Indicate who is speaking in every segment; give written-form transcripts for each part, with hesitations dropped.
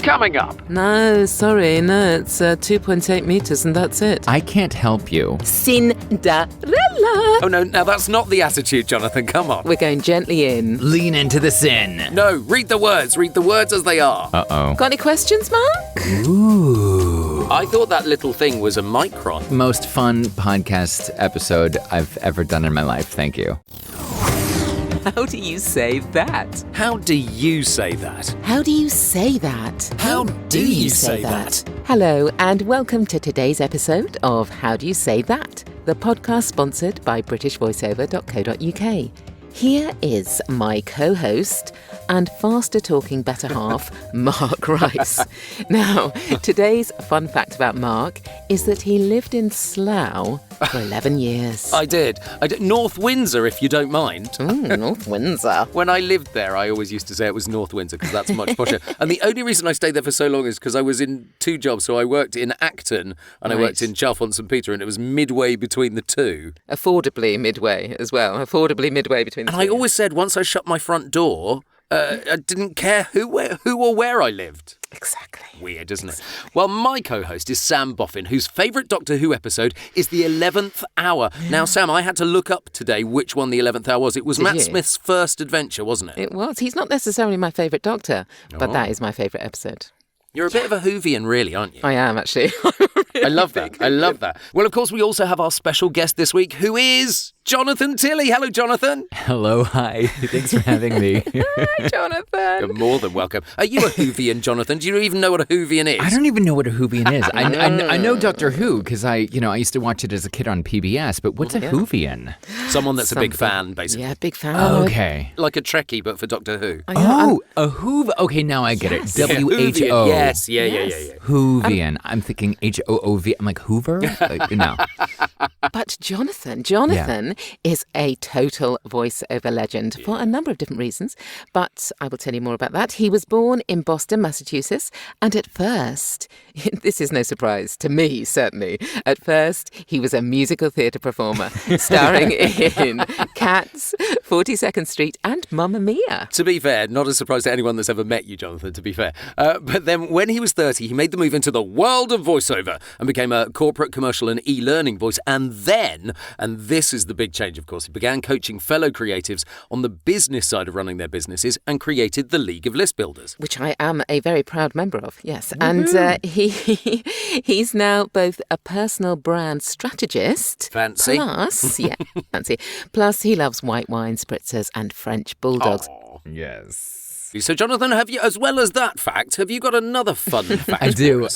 Speaker 1: coming up.
Speaker 2: No, sorry, no, it's 2.8 meters and that's it.
Speaker 3: I can't help you.
Speaker 2: Sinderella.
Speaker 1: Oh no, now that's not the attitude, Jonathan, come on.
Speaker 2: We're going gently in.
Speaker 3: Lean into the sin.
Speaker 1: No, read the words as they are.
Speaker 3: Uh-oh.
Speaker 2: Got any questions, Mark?
Speaker 3: Ooh.
Speaker 1: I thought that little thing was a micron.
Speaker 3: Most fun podcast episode I've ever done in my life. Thank you.
Speaker 2: How do you say that?
Speaker 1: How do you say that?
Speaker 2: How do you say that?
Speaker 1: How do you say that?
Speaker 2: Hello, and welcome to today's episode of How Do You Say That, the podcast sponsored by BritishVoiceover.co.uk. Here is my co-host and faster-talking better half, Mark Rice. Now, today's fun fact about Mark is that he lived in Slough for 11 years.
Speaker 1: I did. North Windsor, if you don't mind.
Speaker 2: North Windsor.
Speaker 1: When I lived there, I always used to say it was North Windsor because that's much posher. And the only reason I stayed there for so long is because I was in two jobs. So I worked in Acton and I worked in Chalfont-St Peter, and it was midway between the two.
Speaker 2: Affordably midway as well. Affordably midway between the two.
Speaker 1: And I always said once I shut my front door, I didn't care who or where I lived.
Speaker 2: Exactly.
Speaker 1: Weird, isn't it? Well, my co-host is Sam Boffin, whose favourite Doctor Who episode is The 11th Hour. Now, Sam, I had to look up today which one The 11th Hour was. It was Matt Smith's first adventure, wasn't it?
Speaker 2: It was. He's not necessarily my favourite Doctor, but that is my favourite episode.
Speaker 1: You're a bit of a Whovian, really, aren't you?
Speaker 2: I am, actually.
Speaker 1: I love that. I love that. Well, of course, we also have our special guest this week, who is Jonathan Tilley. Hello, Jonathan.
Speaker 3: Hello, hi. Thanks for having me.
Speaker 2: Hi, Jonathan.
Speaker 1: You're more than welcome. Are you a Whovian, Jonathan? Do you even know what a Whovian is?
Speaker 3: I don't even know what a Whovian is. I know Doctor Who because I used to watch it as a kid on PBS. But what's a Whovian?
Speaker 1: Someone that's a big fan, basically.
Speaker 2: Yeah, big fan.
Speaker 3: Okay.
Speaker 1: Like a Trekkie, but for Doctor Who.
Speaker 3: A Who. Okay, now I get it. WHO.
Speaker 1: Yes, yeah.
Speaker 3: Whovian. I'm thinking HOOV. I'm like Hoover. No.
Speaker 2: But Jonathan is a total voiceover legend for a number of different reasons. But I will tell you more about that. He was born in Boston, Massachusetts, and at first, this is no surprise to me, certainly. At first, he was a musical theatre performer, starring in Cats, 42nd Street, and Mamma Mia.
Speaker 1: To be fair, not a surprise to anyone that's ever met you, Jonathan, to be fair. But then when he was 30, he made the move into the world of voiceover and became a corporate, commercial and e-learning voice. And then, and this is the big change, of course, he began coaching fellow creatives on the business side of running their businesses and created the League of List Builders.
Speaker 2: Which I am a very proud member of, yes. Mm-hmm. And he's now both a personal brand strategist.
Speaker 1: Fancy.
Speaker 2: Fancy. Plus, he loves white wine, spritzers and French bulldogs.
Speaker 1: Oh,
Speaker 3: yes.
Speaker 1: So, Jonathan, have you, as well as that fact, have you got another fun fact?
Speaker 3: I do.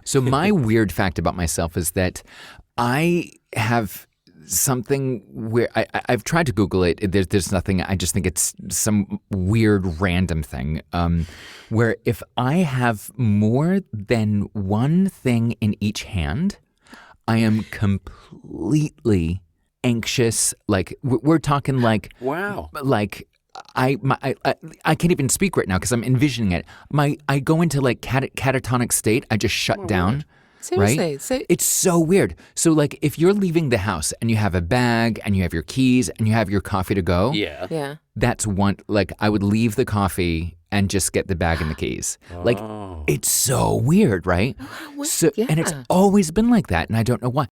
Speaker 3: So my weird fact about myself is that I have something where I've tried to Google it. There's nothing. I just think it's some weird random thing where if I have more than one thing in each hand, I am completely anxious. Like we're talking like
Speaker 1: wow, like.
Speaker 3: I can't even speak right now because I'm envisioning it. I go into like catatonic state. I just shut down.
Speaker 2: Seriously?
Speaker 3: Right?
Speaker 2: So
Speaker 3: it's so weird. So like if you're leaving the house and you have a bag and you have your keys and you have your coffee to go.
Speaker 2: Yeah.
Speaker 3: That's one, like I would leave the coffee and just get the bag and the keys. Like it's so weird, right? And it's always been like that and I don't know why.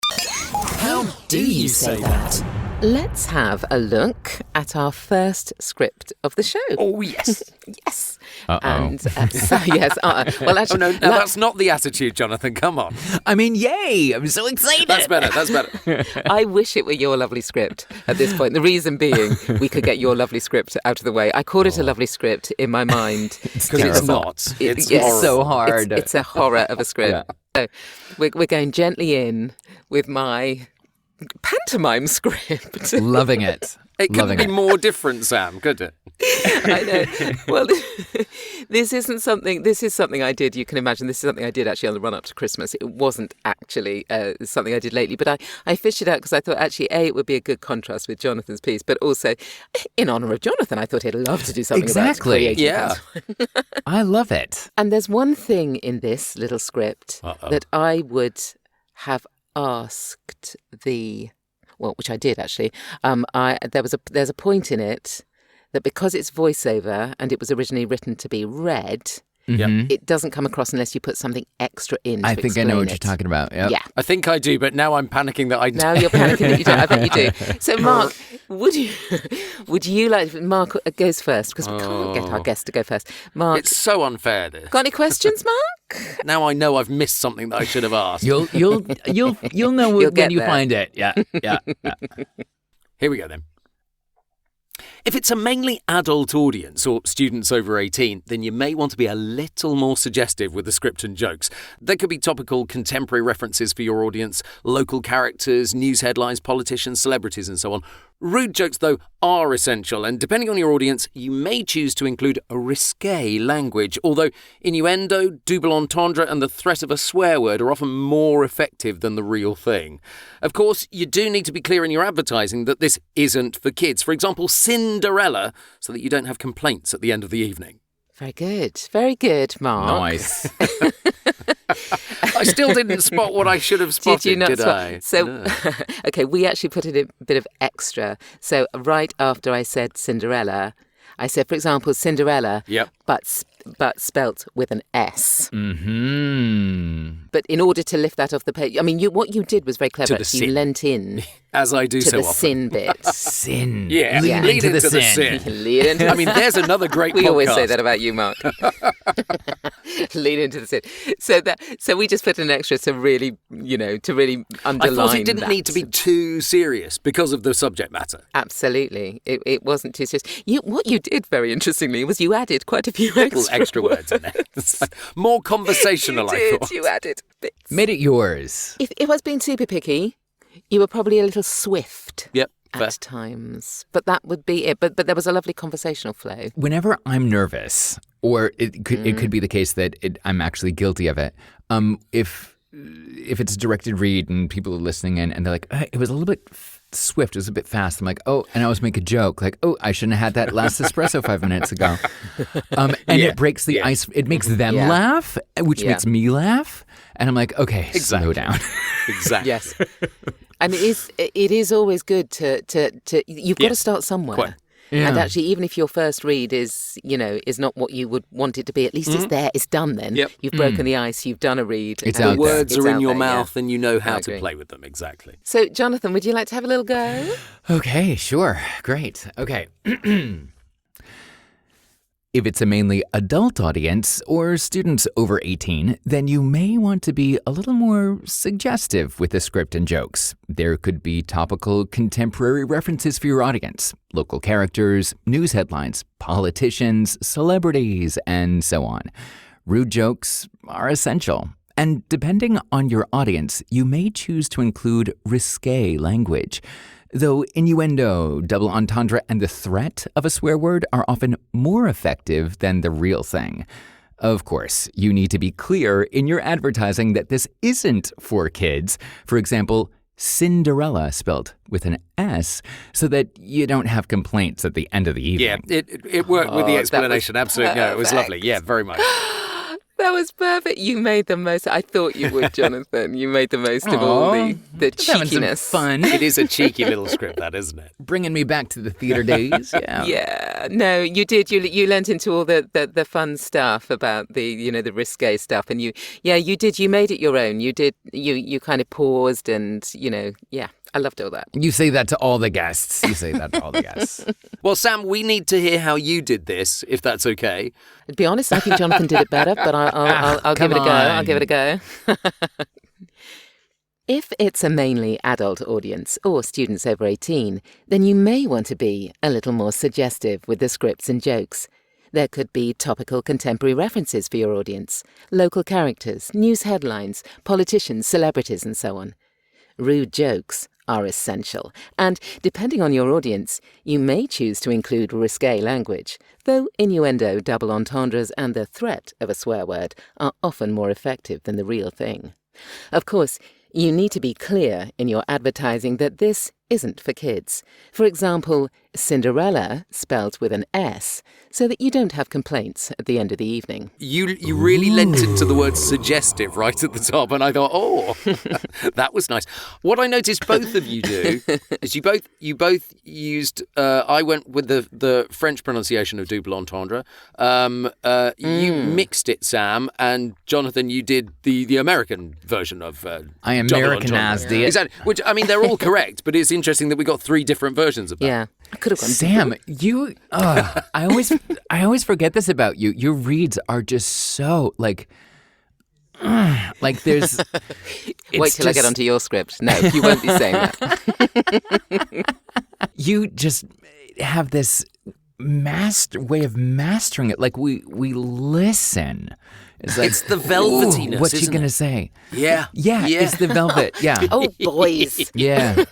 Speaker 2: How do you say that? Let's have a look at our first script of the show.
Speaker 1: Oh, yes.
Speaker 2: Yes.
Speaker 3: Uh-oh.
Speaker 2: And yes. Well, actually,
Speaker 1: no, that's not the attitude, Jonathan. Come on.
Speaker 3: I mean, yay. I'm so excited.
Speaker 1: That's better.
Speaker 2: I wish it were your lovely script at this point. The reason being, we could get your lovely script out of the way. I called it a lovely script in my mind.
Speaker 1: Because it's not. It's
Speaker 3: so hard.
Speaker 2: It's a horror of a script. Yeah. So we're going gently in with my pantomime script.
Speaker 3: Loving it.
Speaker 1: It couldn't be more different, Sam, could it?
Speaker 2: I know. Well, this is something I did. You can imagine this is something I did actually on the run up to Christmas. It wasn't actually something I did lately, but I fished it out because I thought actually, it would be a good contrast with Jonathan's piece, but also in honour of Jonathan, I thought he'd love to do something about creating pantomime.
Speaker 3: I love it.
Speaker 2: And there's one thing in this little script that I would have asked which I did actually. There's a point in it that because it's voiceover and it was originally written to be read, It doesn't come across unless you put something extra in.
Speaker 3: I think I know what you're
Speaker 2: it.
Speaker 3: talking about. Yep.
Speaker 2: Yeah.
Speaker 1: I think I do, but now I'm panicking that I don't.
Speaker 2: Now you're panicking that you don't. I bet you do. So, Mark, would you like? Mark goes first because we can't get our guest to go first. Mark,
Speaker 1: It's so unfair, this.
Speaker 2: got any questions, Mark?
Speaker 1: Now I know I've missed something that I should have asked.
Speaker 3: You'll know when
Speaker 2: get
Speaker 3: you
Speaker 2: there.
Speaker 3: find it. Yeah.
Speaker 1: Here we go then. If it's a mainly adult audience or students over 18, then you may want to be a little more suggestive with the script and jokes. There could be topical contemporary references for your audience, local characters, news headlines, politicians, celebrities and so on. Rude jokes, though, are essential, and depending on your audience, you may choose to include a risqué language, although innuendo, double entendre and the threat of a swear word are often more effective than the real thing. Of course, you do need to be clear in your advertising that this isn't for kids. For example, Sinderella, so that you don't have complaints at the end of the evening.
Speaker 2: Very good, Mark.
Speaker 3: Nice.
Speaker 1: I still didn't spot what I should have spotted,
Speaker 2: Did you not spot?
Speaker 1: I?
Speaker 2: So,
Speaker 1: No.
Speaker 2: okay, we actually put in a bit of extra. So right after I said Sinderella, I said, for example, Sinderella,
Speaker 1: Yep.
Speaker 2: but spelt with an S.
Speaker 3: Mm-hmm.
Speaker 2: But in order to lift that off the page, I mean, what you did was very clever.
Speaker 1: To the
Speaker 2: You
Speaker 1: sin.
Speaker 2: lent in
Speaker 1: As I do
Speaker 2: to
Speaker 1: so
Speaker 2: the
Speaker 1: often.
Speaker 2: sin bit.
Speaker 3: Sin.
Speaker 1: Yeah,
Speaker 3: Lean
Speaker 1: lean
Speaker 3: into the
Speaker 1: into the
Speaker 3: sin.
Speaker 1: sin.
Speaker 2: Lean into
Speaker 1: I mean, there's another great
Speaker 2: we
Speaker 1: podcast.
Speaker 2: always say that about you, Mark. Lean into the sin. So we just put an extra to really, to really
Speaker 1: I
Speaker 2: underline
Speaker 1: thought it didn't
Speaker 2: that.
Speaker 1: need to be too serious because of the subject matter.
Speaker 2: Absolutely. It wasn't too serious. What you did, very interestingly, was you added quite a few
Speaker 1: Little extra words in there. It's like more conversational,
Speaker 2: You
Speaker 1: I
Speaker 2: did.
Speaker 1: thought.
Speaker 2: You added bits.
Speaker 3: Made it yours.
Speaker 2: If I was being super picky, you were probably a little swift
Speaker 1: Yep, fair.
Speaker 2: at times. But that would be it. But there was a lovely conversational flow.
Speaker 3: Whenever I'm nervous, or it could be the case that I'm actually guilty of it. If it's a directed read and people are listening in and they're like, it was a little bit swift, it was a bit fast. I'm like, and I always make a joke like, I shouldn't have had that last espresso 5 minutes ago. And it breaks the ice. It makes them laugh, which makes me laugh. And I'm like, okay, slow down.
Speaker 1: Exactly.
Speaker 2: Yes. I mean, it is always good to you've got to start somewhere.
Speaker 1: Quite.
Speaker 3: Yeah.
Speaker 2: And actually, even if your first read is not what you would want it to be, at least it's there, it's done then.
Speaker 1: Yep.
Speaker 2: You've broken the ice, you've done a read.
Speaker 3: It's
Speaker 2: and
Speaker 3: out
Speaker 1: The
Speaker 3: there.
Speaker 1: words
Speaker 2: it's
Speaker 1: are in
Speaker 2: out
Speaker 1: your
Speaker 2: there, yeah.
Speaker 1: mouth and you know how
Speaker 2: I
Speaker 1: to
Speaker 2: agree.
Speaker 1: play with them. Exactly.
Speaker 2: So, Jonathan, would you like to have a little go?
Speaker 3: Okay, sure. Great. Okay. If it's a mainly adult audience or students over 18, then you may want to be a little more suggestive with the script and jokes. There could be topical contemporary references for your audience, local characters, news headlines, politicians, celebrities, and so on. Rude jokes are essential. And depending on your audience, you may choose to include risqué language. Though innuendo, double entendre, and the threat of a swear word are often more effective than the real thing. Of course, you need to be clear in your advertising that this isn't for kids. For example, Sinderella spelled with an S, so that you don't have complaints at the end of the evening.
Speaker 1: Yeah, it worked with the explanation. Absolutely. No, it was
Speaker 2: perfect.
Speaker 1: lovely. Yeah, very much.
Speaker 2: That was perfect. You made the most. I thought you would, Jonathan. You made the most of all the
Speaker 3: Just having some
Speaker 2: cheekiness.
Speaker 3: fun.
Speaker 1: It is a cheeky little script, that, isn't it?
Speaker 3: Bringing me back to the theater days. Yeah.
Speaker 2: Yeah, no, you did. You lent into all the fun stuff about the the risque stuff, and you did. You made it your own. You did. You kind of paused, and I loved all that.
Speaker 3: You say that to all the guests. You say that to all the guests.
Speaker 1: Well, Sam, we need to hear how you did this, if that's okay.
Speaker 2: To be honest, I think Jonathan did it better, but I'll give it a go. I'll give it a go. If it's a mainly adult audience or students over 18, then you may want to be a little more suggestive with the scripts and jokes. There could be topical contemporary references for your audience, local characters, news headlines, politicians, celebrities, and so on. Rude jokes are essential, and depending on your audience, you may choose to include risqué language, though innuendo, double entendres, and the threat of a swear word are often more effective than the real thing. Of course, you need to be clear in your advertising that this isn't for kids. For example, Sinderella spelled with an S, so that you don't have complaints at the end of the evening.
Speaker 1: You really lent into the word suggestive right at the top, and I thought, oh, that was nice. What I noticed both of you do is you both used. I went with the French pronunciation of double entendre. You mixed it, Sam, and Jonathan, you did the American version of.
Speaker 3: I Americanized it.
Speaker 1: Exactly. Which, I mean, they're all correct, but it's interesting that we got 3 different versions of that.
Speaker 2: Yeah. I could have gone
Speaker 3: Sam, you. I always forget this about you. Your reads are just so like there's.
Speaker 2: Wait till I get onto your script. No, you won't be saying that.
Speaker 3: You just have this way of mastering it. Like we listen. It's like
Speaker 1: it's the velvetiness.
Speaker 3: What's
Speaker 1: isn't
Speaker 3: she gonna
Speaker 1: it?
Speaker 3: say?
Speaker 1: Yeah.
Speaker 3: It's the velvet. Yeah.
Speaker 2: Oh, boys.
Speaker 3: Yeah.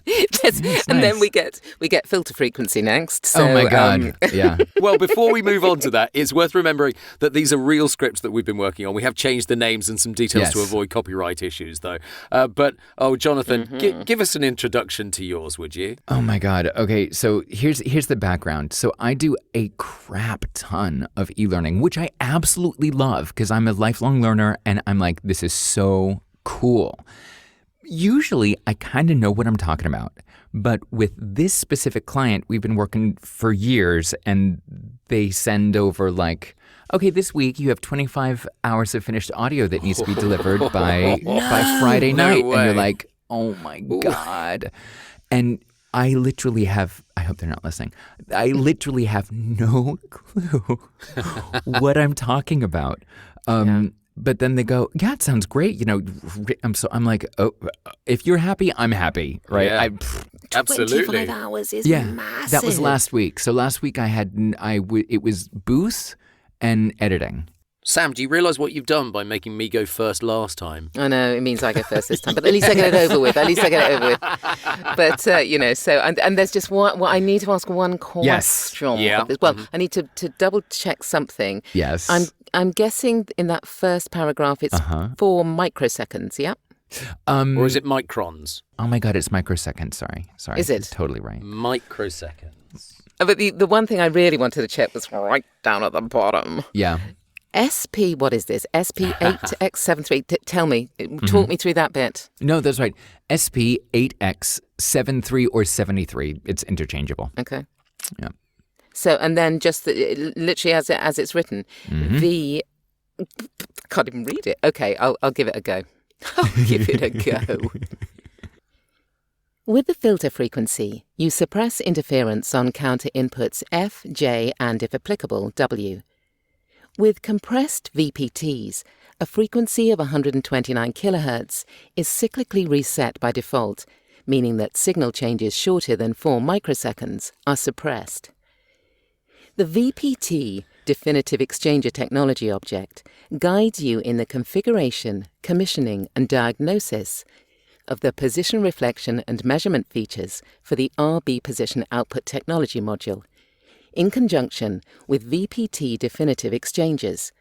Speaker 2: And then we get filter frequency next. So,
Speaker 3: oh my God. Yeah.
Speaker 1: Well, before we move on to that, it's worth remembering that these are real scripts that we've been working on. We have changed the names and some details to avoid copyright issues, though. But Jonathan, give us an introduction to yours, would you?
Speaker 3: Oh my God. Okay, so here's the background. So I do a crap ton of e-learning, which I absolutely love because I'm a lifelong learner and I'm like, this is so cool. Usually, I kind of know what I'm talking about. But with this specific client, we've been working for years, and they send over like, okay, this week you have 25 hours of finished audio that needs to be delivered by Friday night.
Speaker 1: way.
Speaker 3: And you're like, oh my God. And I literally have, I hope they're not listening, I literally have no clue what I'm talking about. But then they go, yeah, it sounds great. You know, I'm like, oh, if you're happy, I'm happy, right?
Speaker 1: Yeah, absolutely.
Speaker 2: 25 hours is massive.
Speaker 3: That was last week. So last week it was booth and editing.
Speaker 1: Sam, do you realise what you've done by making me go first last time?
Speaker 2: I know, it means I go first this time, but at least I get it over with. But, so, and there's just one, well, I need to ask one question.
Speaker 3: Yes.
Speaker 1: Yeah.
Speaker 2: Well, I need to double check something.
Speaker 3: Yes.
Speaker 2: I'm guessing in that first paragraph it's 4 microseconds, yeah?
Speaker 1: Or is it microns?
Speaker 3: Oh my God, it's microseconds. Sorry.
Speaker 2: Is it?
Speaker 3: You're totally right.
Speaker 1: Microseconds.
Speaker 2: But the one thing I really wanted to check was right down at the bottom.
Speaker 3: Yeah.
Speaker 2: SP, what is this? SP8X73. Tell me, talk me through that bit.
Speaker 3: No, that's right. SP8X73 or 73. It's interchangeable.
Speaker 2: Okay.
Speaker 3: Yeah.
Speaker 2: So, and then just literally as it's written, the... Can't even read it. Okay, I'll give it a go. I'll give it a go. With the filter frequency, you suppress interference on counter inputs F, J, and, if applicable, W. With compressed VPTs, a frequency of 129 kHz is cyclically reset by default, meaning that signal changes shorter than 4 microseconds are suppressed. The VPT, Definitive Exchanger Technology Object, guides you in the configuration, commissioning, and diagnosis of the position reflection and measurement features for the RB Position Output Technology module, in conjunction with VPT Definitive Exchangers.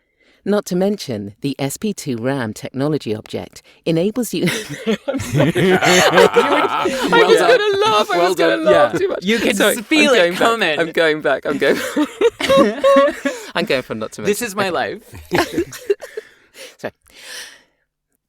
Speaker 2: Not to mention, the SP2 RAM technology object enables you... I was going to laugh too much.
Speaker 3: You can feel it coming.
Speaker 2: I'm going back. I'm going from not to mention.
Speaker 3: This is my life.
Speaker 2: Sorry.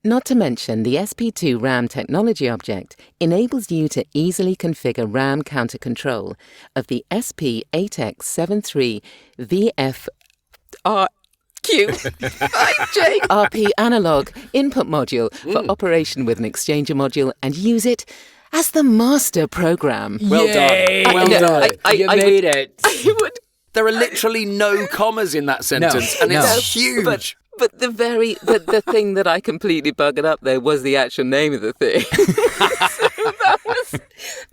Speaker 2: Not to mention, the SP2 RAM technology object enables you to easily configure RAM counter control of the SP8X73 VFRQ analog input module for operation with an exchanger module and use it as the master program.
Speaker 1: Well done. Well done.
Speaker 3: You made it.
Speaker 2: I would...
Speaker 1: There are literally no commas in that sentence, and it's huge.
Speaker 2: But the thing that I completely buggered up there was the actual name of the thing.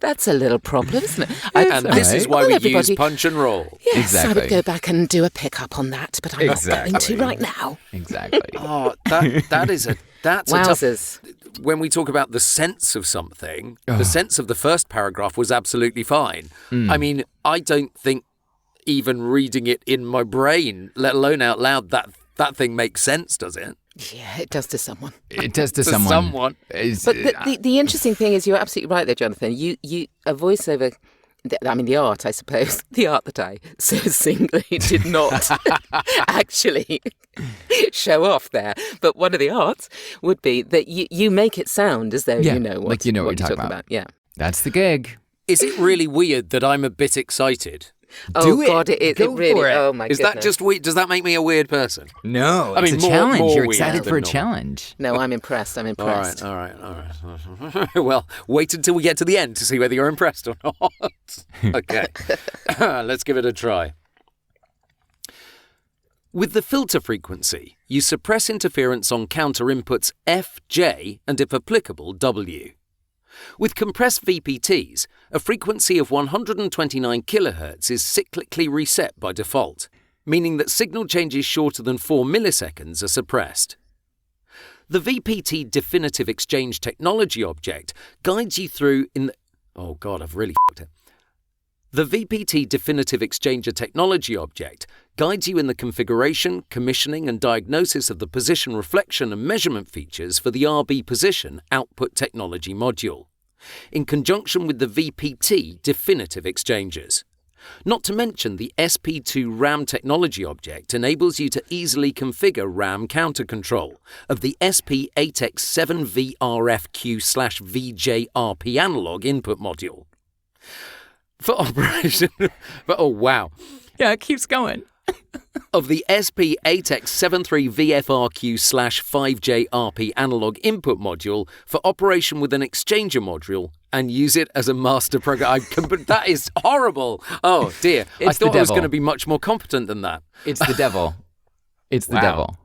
Speaker 2: That's a little problem, isn't it?
Speaker 1: And this is why we use punch and roll.
Speaker 2: Yes,
Speaker 3: Exactly.
Speaker 2: I would go back and do a pick-up on that, but I'm not going to right now.
Speaker 3: Exactly.
Speaker 1: Oh, that's a tough...
Speaker 2: Wowzers.
Speaker 1: When we talk about the sense of something, the sense of the first paragraph was absolutely fine. I mean, I don't think even reading it in my brain, let alone out loud, that thing makes sense, does it?
Speaker 2: Yeah, it does to someone.
Speaker 3: It does to
Speaker 1: To
Speaker 3: someone.
Speaker 1: someone.
Speaker 2: But the interesting thing is, you're absolutely right there, Jonathan. A voiceover. The art, I suppose, the art that I so singly did not actually show off there. But one of the arts would be that you make it sound as though you know what you're talking about. Yeah.
Speaker 3: That's the gig.
Speaker 1: Is it really weird that I'm a bit excited?
Speaker 2: Oh,
Speaker 3: it.
Speaker 2: God, it
Speaker 3: Go
Speaker 2: really,
Speaker 3: for it.
Speaker 2: oh my
Speaker 1: Is
Speaker 2: goodness.
Speaker 1: that just weird? Does that make me a weird person?
Speaker 3: No,
Speaker 1: I
Speaker 3: it's
Speaker 1: mean,
Speaker 3: a
Speaker 1: more
Speaker 3: challenge. You're
Speaker 1: weird
Speaker 3: excited
Speaker 1: than
Speaker 3: for a
Speaker 1: normal.
Speaker 3: challenge.
Speaker 2: No, I'm impressed. I'm impressed.
Speaker 1: All right. Well, wait until we get to the end to see whether you're impressed or not. Okay, let's give it a try. With the filter frequency, you suppress interference on counter inputs F, J, and if applicable, W. With compressed VPTs, a frequency of 129 kHz is cyclically reset by default, meaning that signal changes shorter than 4 milliseconds are suppressed. The VPT Definitive Exchange Technology object guides you through in the... Oh God, I've really f***ed it. The VPT Definitive Exchanger Technology object guides you in the configuration, commissioning and diagnosis of the position reflection and measurement features for the RB Position Output Technology module, in conjunction with the VPT Definitive Exchangers. Not to mention the SP2 RAM Technology object enables you to easily configure RAM counter control of the SP8X7VRFQ/VJRP analog input module. For operation, but oh wow,
Speaker 3: Yeah, it keeps going.
Speaker 1: of the SP8X73VFRQ/5JRP analog input module for operation with an exchanger module and use it as a master program. But that is horrible. Oh dear, I
Speaker 3: It's the
Speaker 1: thought I was
Speaker 3: devil.
Speaker 1: going to be much more competent than that.
Speaker 3: It's the devil. It's the
Speaker 1: Wow.
Speaker 3: devil.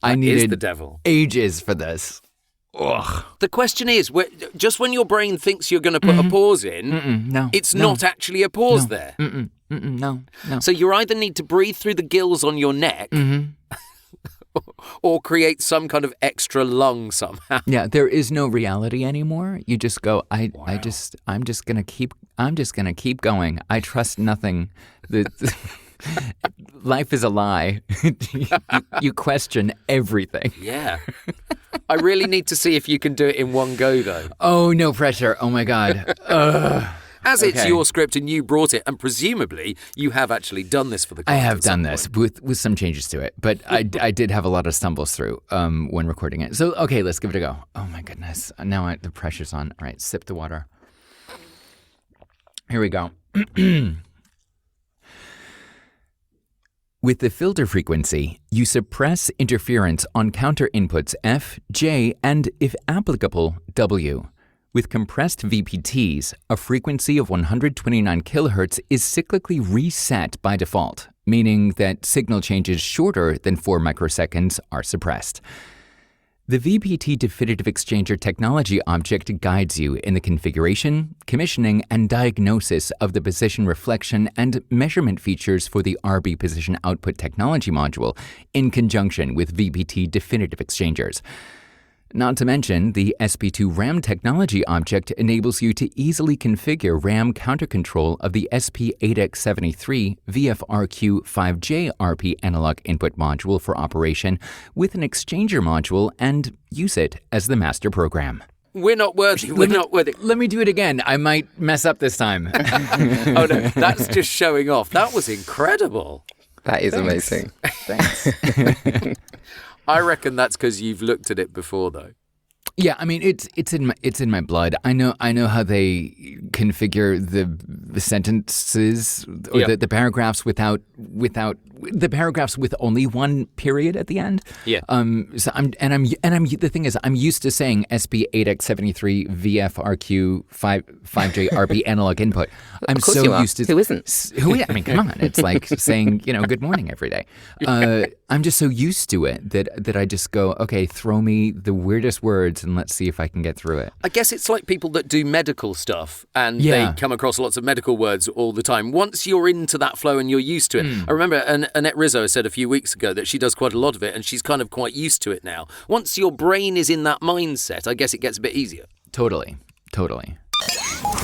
Speaker 3: I
Speaker 1: Is
Speaker 3: needed
Speaker 1: the devil.
Speaker 3: ages for this. Ugh.
Speaker 1: The question is, just when your brain thinks you're going to put a pause in,
Speaker 3: No.
Speaker 1: it's
Speaker 3: no,
Speaker 1: not actually a pause there.
Speaker 3: No.
Speaker 1: So you either need to breathe through the gills on your neck, or create some kind of extra lung somehow.
Speaker 3: Yeah, there is no reality anymore. You just go, I'm just gonna keep going. I trust nothing. Life is a lie. You question everything.
Speaker 1: Yeah. I really need to see if you can do it in one go, though.
Speaker 3: Oh, no pressure. Oh my God.
Speaker 1: As it's
Speaker 3: Okay.
Speaker 1: your script and you brought it, and presumably you have actually done this for the
Speaker 3: I
Speaker 1: cast
Speaker 3: have
Speaker 1: at some
Speaker 3: done this
Speaker 1: point.
Speaker 3: with some changes to it, but I did have a lot of stumbles through when recording it. So, okay, let's give it a go. Oh my goodness. Now the pressure's on. All right, sip the water. Here we go. With the filter frequency, you suppress interference on counter inputs F, J, and, if applicable, W. With compressed VPTs, a frequency of 129 kHz is cyclically reset by default, meaning that signal changes shorter than 4 microseconds are suppressed. The VPT Definitive Exchanger Technology object guides you in the configuration, commissioning, and diagnosis of the position reflection and measurement features for the RB Position Output Technology module in conjunction with VPT Definitive Exchangers. Not to mention, the SP2 RAM Technology object enables you to easily configure RAM counter control of the SP8X73 VFRQ5JRP analog input module for operation with an exchanger module and use it as the master program.
Speaker 1: We're not worthy. We're not worthy.
Speaker 3: Let me do it again. I might mess up this time.
Speaker 1: Oh, no, that's just showing off. That was incredible.
Speaker 2: That is amazing.
Speaker 3: Thanks.
Speaker 1: I reckon that's because you've looked at it before, though.
Speaker 3: Yeah, I mean it's in my blood. I know how they configure the sentences or
Speaker 1: Yep.
Speaker 3: the paragraphs without the paragraphs with only one period at the end.
Speaker 1: Yeah.
Speaker 3: So I'm the thing is I'm used to saying SP8X73 VFRQ5JRP analog input. I'm
Speaker 2: Of course
Speaker 3: so
Speaker 2: you are.
Speaker 3: used to
Speaker 2: Who isn't?
Speaker 3: I mean, come on. It's like saying, good morning every day. I'm just so used to it that I just go, okay, throw me the weirdest words and let's see if I can get through it.
Speaker 1: I guess it's like people that do medical stuff and
Speaker 3: Yeah.
Speaker 1: they come across lots of medical words all the time. Once you're into that flow and you're used to it. I remember Annette Rizzo said a few weeks ago that she does quite a lot of it and she's kind of quite used to it now. Once your brain is in that mindset, I guess it gets a bit easier.
Speaker 3: Totally.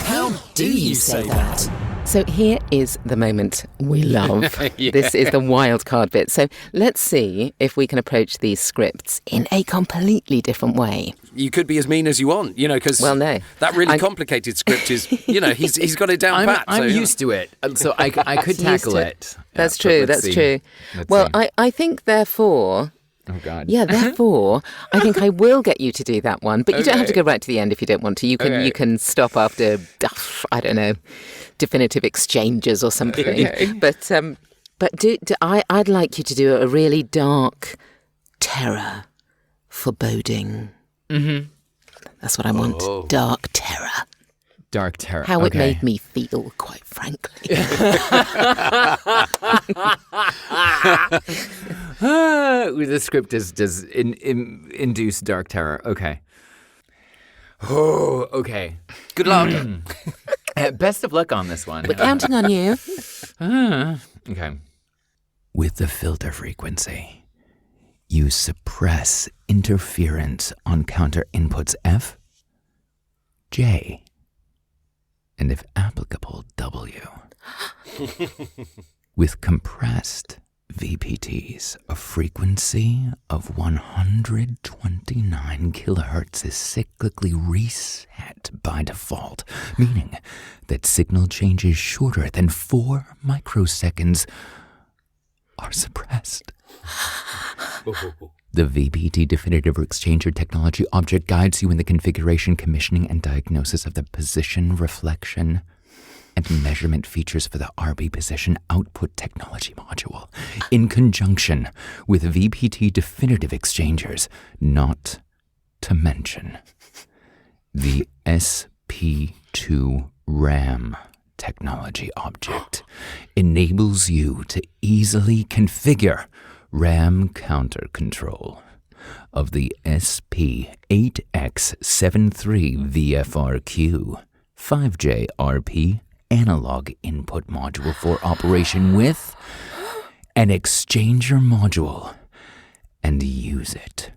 Speaker 4: How do you say that?
Speaker 2: So here is the moment we love.
Speaker 1: Yeah.
Speaker 2: This is the wildcard bit. So let's see if we can approach these scripts in a completely different way.
Speaker 1: You could be as mean as you want, because
Speaker 2: no.
Speaker 1: that really complicated script is, he's got it down pat.
Speaker 3: I'm used to it, so I could tackle it.
Speaker 2: That's true. That's true. Well, I think therefore.
Speaker 3: Oh God.
Speaker 2: Yeah, therefore, I think I will get you to do that one, but you don't have to go right to the end if you don't want to. You can stop after I don't know, definitive exchanges or something.
Speaker 3: Okay.
Speaker 2: But I'd like you to do a really dark terror foreboding. Mm-hmm. That's what I want.
Speaker 1: Oh.
Speaker 2: Dark terror.
Speaker 3: Dark terror.
Speaker 2: How it made me feel, quite frankly.
Speaker 3: The script does induce dark terror. Okay. Oh, okay.
Speaker 1: Good luck.
Speaker 3: Best of luck on this one.
Speaker 2: We're counting on you.
Speaker 3: Okay. With the filter frequency, you suppress interference on counter inputs F, J, and if applicable, W. With compressed VPTs, a frequency of 129 kilohertz is cyclically reset by default, meaning that signal changes shorter than 4 microseconds are suppressed. The VPT Definitive Exchanger Technology Object guides you in the configuration, commissioning, and diagnosis of the position, reflection, and measurement features for the RB Position Output Technology Module, in conjunction with VPT Definitive Exchangers, not to mention the SP2 RAM Technology Object enables you to easily configure RAM counter control of the SP8X73 VFRQ 5J-RP analog input module for operation with an exchanger module, and use it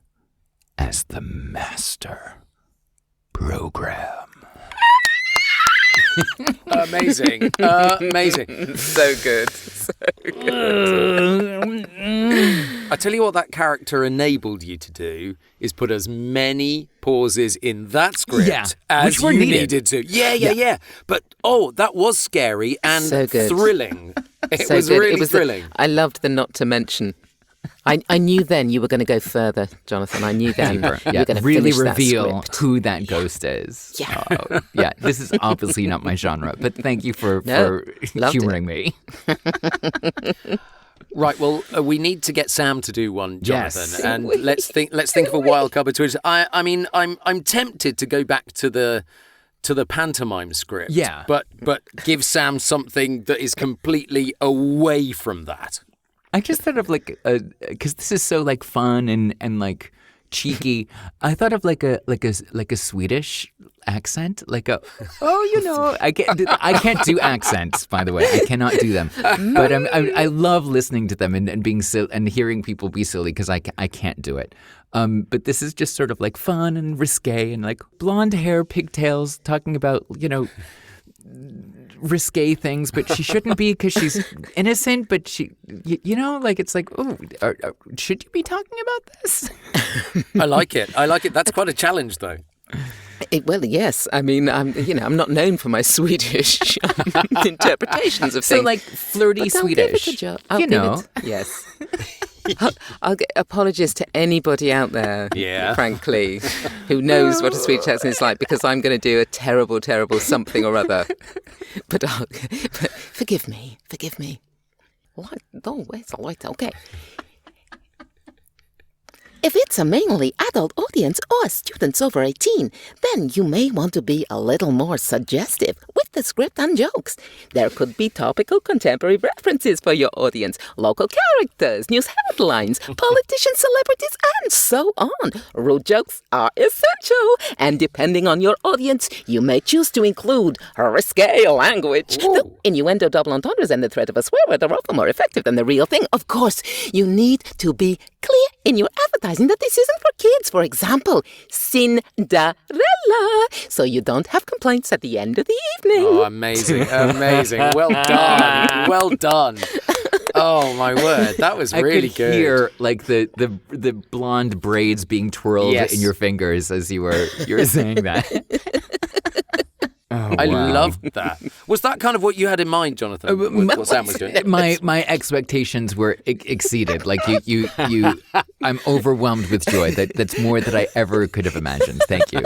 Speaker 3: as the master program.
Speaker 1: Amazing.
Speaker 2: So good.
Speaker 1: I tell you what that character enabled you to do is put as many pauses in that script as
Speaker 3: which were
Speaker 1: you
Speaker 3: needed
Speaker 1: to. Yeah. But, that was scary and
Speaker 2: So good.
Speaker 1: thrilling. It
Speaker 2: So
Speaker 1: was
Speaker 2: good.
Speaker 1: really thrilling.
Speaker 2: I loved the not to mention. I knew then you were going to go further, Jonathan. I knew then you were going to
Speaker 3: really
Speaker 2: finish
Speaker 3: reveal
Speaker 2: that script.
Speaker 3: who that ghost is.
Speaker 2: Yeah.
Speaker 3: This is obviously not my genre, but thank you for
Speaker 2: loved
Speaker 3: humoring me.
Speaker 1: Right, well, we need to get Sam to do one, Jonathan,
Speaker 3: Yes.
Speaker 1: and let's think of a wild card between us. I mean, I'm tempted to go back to the pantomime script, but give Sam something that is completely away from that.
Speaker 3: I just thought of because this is so fun and cheeky. I thought of like a Swedish accent, I can't do accents, by the way. I cannot do them, but I love listening to them and being silly and hearing people be silly because I can't do it. But this is just sort of fun and risque and blonde hair, pigtails, talking about risque things, but she shouldn't be because she's innocent, but she, it's should you be talking about this?
Speaker 1: I like it. That's quite a challenge, though.
Speaker 2: Well, yes. I mean, I'm not known for my Swedish interpretations of things.
Speaker 3: So, flirty Swedish.
Speaker 2: Yes. I'll get apologies to anybody out there, frankly, who knows what a Swedish accent is like, because I'm going to do a terrible, terrible something or other. But forgive me. What? Oh, it's all right. Okay. If it's a mainly adult audience or students over 18, then you may want to be a little more suggestive with the script and jokes. There could be topical contemporary references for your audience, local characters, news headlines, politicians, celebrities, and so on. Rude jokes are essential, and depending on your audience, you may choose to include risqué language. The innuendo, double entendres, and the threat of a swear word are often more effective than the real thing. Of course, you need to be clear in your advertising that this isn't for kids. For example, Sinderella. So you don't have complaints at the end of the evening.
Speaker 1: Oh, amazing. Amazing. Well done. Well done. Oh, my word. That was really good.
Speaker 3: I could hear like the blonde braids being twirled in your fingers as you were saying that. Oh,
Speaker 1: I
Speaker 3: wow.
Speaker 1: loved that. Was that kind of what you had in mind, Jonathan? What Sam was doing?
Speaker 3: My expectations were exceeded. Like you, I'm overwhelmed with joy. That's more than I ever could have imagined. Thank you.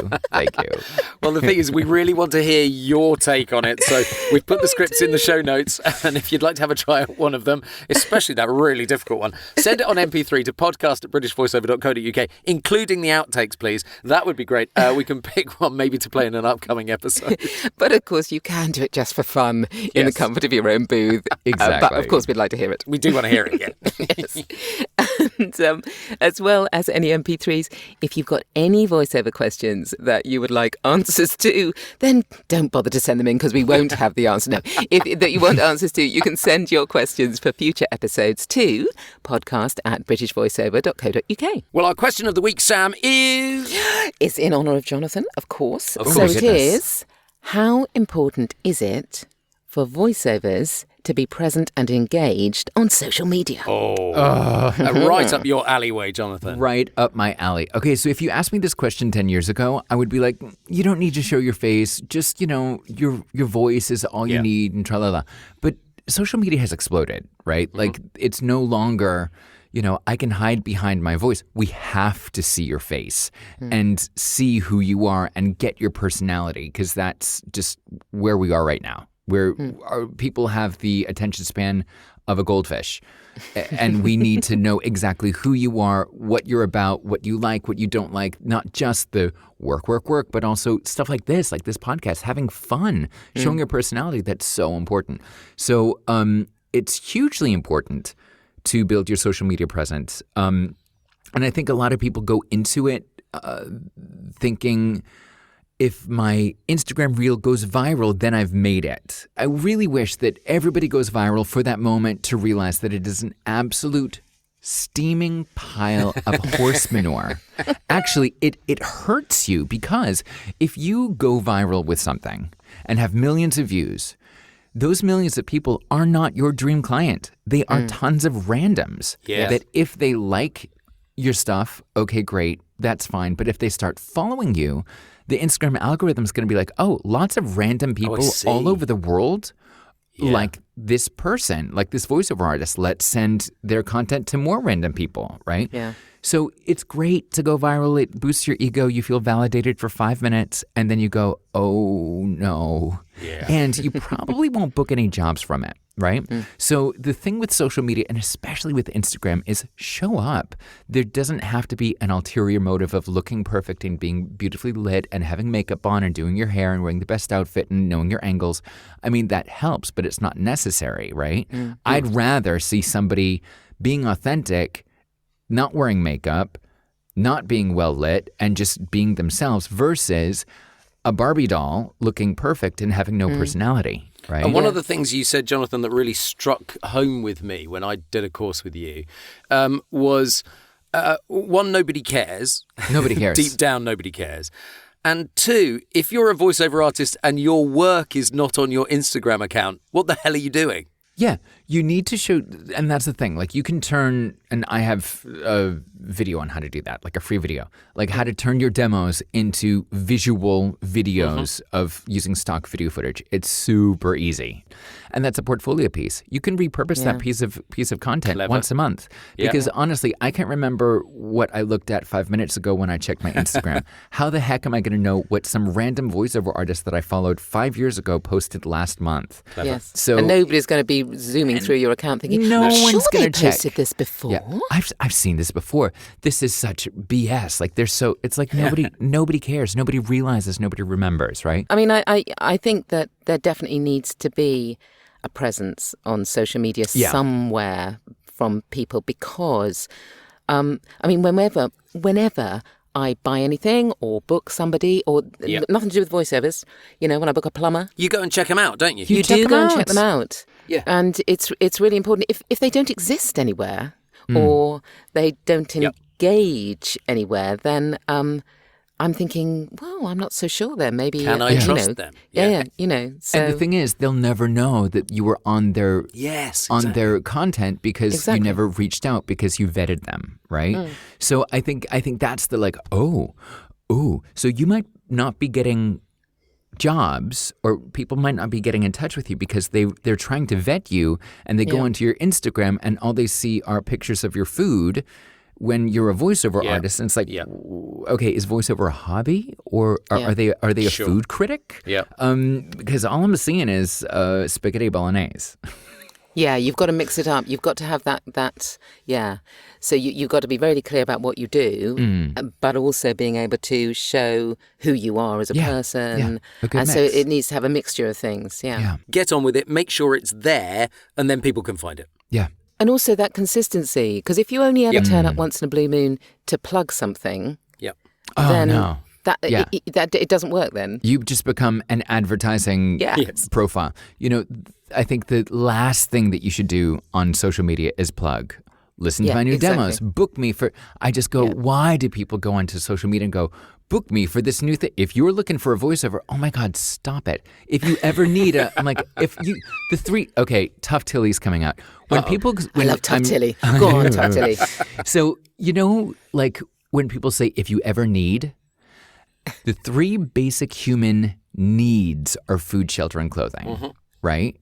Speaker 1: Well, the thing is, we really want to hear your take on it. So we've put the scripts in the show notes, and if you'd like to have a try at one of them, especially that really difficult one, send it on MP3 to podcast@britishvoiceover.co.uk, including the outtakes, please. That would be great. We can pick one maybe to play in an upcoming episode.
Speaker 2: But of course, you can do it just for fun in the comfort of your own booth.
Speaker 3: Exactly.
Speaker 2: But of course, we'd like to hear it.
Speaker 1: We do want to hear it, yeah.
Speaker 2: Yes. And as well as any MP3s, if you've got any voiceover questions that you would like answers to, then don't bother to send them in because we won't have the answer. No, that you want answers to, you can send your questions for future episodes to podcast@britishvoiceover.co.uk.
Speaker 1: Well, our question of the week, Sam, is...
Speaker 2: It's in honour of Jonathan, of course.
Speaker 1: Of course.
Speaker 2: So it is... How important is it for voiceovers to be present and engaged on social media?
Speaker 1: Right up your alleyway, Jonathan.
Speaker 3: Right up my alley. Okay, so if you asked me this question 10 years ago, I would be like, you don't need to show your face. Just, your voice is all you need and tra-la-la. But social media has exploded, right? Mm-hmm. Like, it's no longer... I can hide behind my voice. We have to see your face and see who you are and get your personality because that's just where we are right now. Where our people have the attention span of a goldfish. And we need to know exactly who you are, what you're about, what you like, what you don't like, not just the work, but also stuff like this podcast, having fun, showing your personality. That's so important. So it's hugely important to build your social media presence. And I think a lot of people go into it thinking, if my Instagram reel goes viral, then I've made it. I really wish that everybody goes viral for that moment to realize that it is an absolute steaming pile of horse manure. Actually, it hurts you because if you go viral with something and have millions of views, those millions of people are not your dream client. They are tons of randoms that if they like your stuff, okay, great, that's fine. But if they start following you, the Instagram algorithm is going to be like, oh, lots of random people all over the world like this person, like this voiceover artist. Let's send their content to more random people, right?
Speaker 2: Yeah.
Speaker 3: So it's great to go viral. It boosts your ego. You feel validated for 5 minutes, and then you go, oh, no.
Speaker 1: Yeah.
Speaker 3: And you probably won't book any jobs from it, right? So the thing with social media, and especially with Instagram, is show up. There doesn't have to be an ulterior motive of looking perfect and being beautifully lit and having makeup on and doing your hair and wearing the best outfit and knowing your angles. I mean, that helps, but it's not necessary, right? I'd rather see somebody being authentic, not wearing makeup, not being well lit, and just being themselves versus a Barbie doll looking perfect and having no personality, right?
Speaker 1: And one of the things you said, Jonathan, that really struck home with me when I did a course with you was, one, nobody cares.
Speaker 3: Nobody cares.
Speaker 1: Deep down, nobody cares. And two, if you're a voiceover artist and your work is not on your Instagram account, what the hell are you doing?
Speaker 3: Yeah, you need to show, and that's the thing. Like you can turn, and I have a video on how to do that, like a free video, like how to turn your demos into visual videos of using stock video footage. It's super easy, and that's a portfolio piece. You can repurpose that piece of content once a month. Because honestly, I can't remember what I looked at 5 minutes ago when I checked my Instagram. How the heck am I going to know what some random voiceover artist that I followed 5 years ago posted last month?
Speaker 2: Yes.
Speaker 3: So,
Speaker 2: and nobody's going to be zooming through your account thinking,
Speaker 3: no one's going to check.
Speaker 2: Posted this before.
Speaker 3: Yeah, I've seen this before. This is such BS. Like it's like nobody cares. Nobody realizes. Nobody remembers. Right?
Speaker 2: I mean, I think that there definitely needs to be a presence on social media somewhere from people because, I mean, whenever I buy anything or book somebody or nothing to do with voiceovers, when I book a plumber,
Speaker 1: You go and check them out, don't you?
Speaker 2: you do go and check them out.
Speaker 1: Yeah.
Speaker 2: And it's really important if they don't exist anywhere or they don't gauge anywhere, then I'm thinking, well, I'm not so sure then. Maybe
Speaker 1: Can I trust them?
Speaker 2: Yeah. So
Speaker 3: And the thing is, they'll never know that you were on their their content because you never reached out because you vetted them, right? So I think that's the like, so you might not be getting jobs, or people might not be getting in touch with you because they're trying to vet you, and they go onto your Instagram and all they see are pictures of your food when you're a voiceover artist, and it's like, okay, is voiceover a hobby, or are they a food critic?
Speaker 1: Yeah.
Speaker 3: Because all I'm seeing is spaghetti bolognese.
Speaker 2: Yeah, you've got to mix it up. You've got to have that. So you've got to be very clear about what you do, but also being able to show who you are as a person.
Speaker 3: Yeah, a good
Speaker 2: and
Speaker 3: mix.
Speaker 2: so it needs to have a mixture of things. Yeah.
Speaker 1: Get on with it. Make sure it's there, and then people can find it.
Speaker 3: Yeah.
Speaker 2: And also that consistency, because if you only ever turn up once in a blue moon to plug something, then it doesn't work then.
Speaker 3: You just become an advertising profile. I think the last thing that you should do on social media is plug. Listen to my new demos. Book me for... I just go, why do people go onto social media and go, book me for this new thing? If you're looking for a voiceover, oh my God, stop it. If you ever need I'm like, Tough Tilley's coming out. When people...
Speaker 2: I love Tough Tilley. Go on, Tough Tilley.
Speaker 3: So, like when people say, if you ever need... The 3 basic human needs are food, shelter, and clothing, right?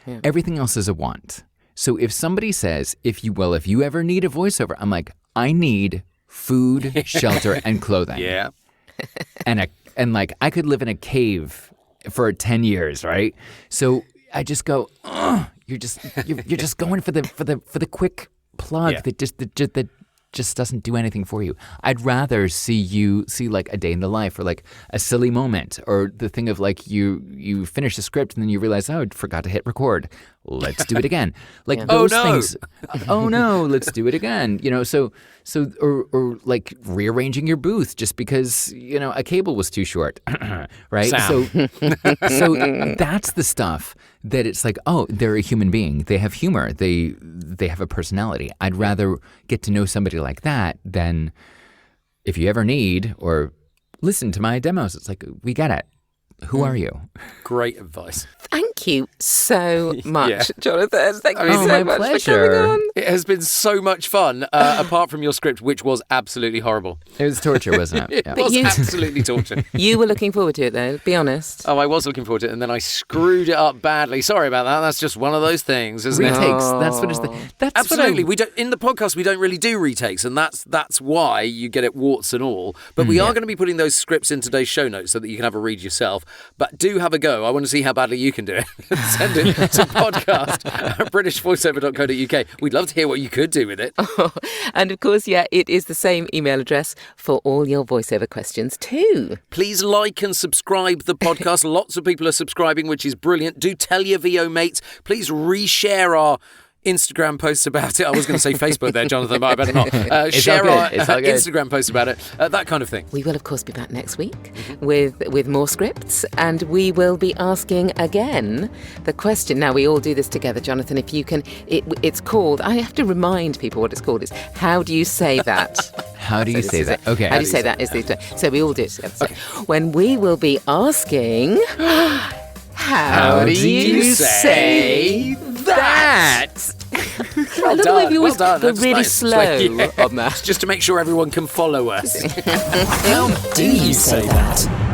Speaker 3: Yeah. Everything else is a want. So if somebody says, if you ever need a voiceover, I'm like, I need food, shelter, and clothing.
Speaker 1: Yeah.
Speaker 3: And like I could live in a cave for 10 years, right? So I just go, you're just going for the quick plug that just doesn't do anything for you. I'd rather see like a day in the life, or like a silly moment, or the thing of like you finish a script and then you realize, I forgot to hit record. Let's do it again. Like those things. Oh no, let's do it again. Or like rearranging your booth just because a cable was too short, right?
Speaker 1: Sound.
Speaker 3: So that's the stuff that it's like, oh, they're a human being. They have humor. They have a personality. I'd rather get to know somebody like that than if you ever need or listen to my demos. It's like, we get it. Who are you?
Speaker 1: Great advice.
Speaker 2: Thank you so much, Jonathan. Thank you so
Speaker 3: my
Speaker 2: much
Speaker 3: pleasure.
Speaker 2: for coming on.
Speaker 1: It has been so much fun, apart from your script, which was absolutely horrible.
Speaker 3: It was torture, wasn't it?
Speaker 1: It was absolutely torture.
Speaker 2: You were looking forward to it, though. Be honest.
Speaker 1: Oh, I was looking forward to it, and then I screwed it up badly. Sorry about that. That's just one of those things, isn't it?
Speaker 3: Retakes. That's what it's. That's
Speaker 1: Absolutely. We don't in the podcast. We don't really do retakes, and that's why you get it warts and all. But we are going to be putting those scripts in today's show notes so that you can have a read yourself. But do have a go. I want to see how badly you can do it. Send it to podcast@britishvoiceover.co.uk. We'd love to hear what you could do with it.
Speaker 2: And of course, it is the same email address for all your voiceover questions too.
Speaker 1: Please like and subscribe the podcast. Lots of people are subscribing, which is brilliant. Do tell your VO mates. Please reshare our Instagram posts about it. I was going to say Facebook there, Jonathan, but I better not. Share our Instagram posts about it, that kind of thing.
Speaker 2: We will, of course, be back next week with more scripts, and we will be asking again the question. Now, we all do this together, Jonathan. If you can, it's called, I have to remind people what it's called. It's how do you say that?
Speaker 3: How do you say that? Okay.
Speaker 2: How do you say that? So we all do it together. So when we will be asking... How do you say that?
Speaker 1: Well done. Well done.
Speaker 2: We're really slow on that.
Speaker 1: Just to make sure everyone can follow us.
Speaker 4: How do you say that?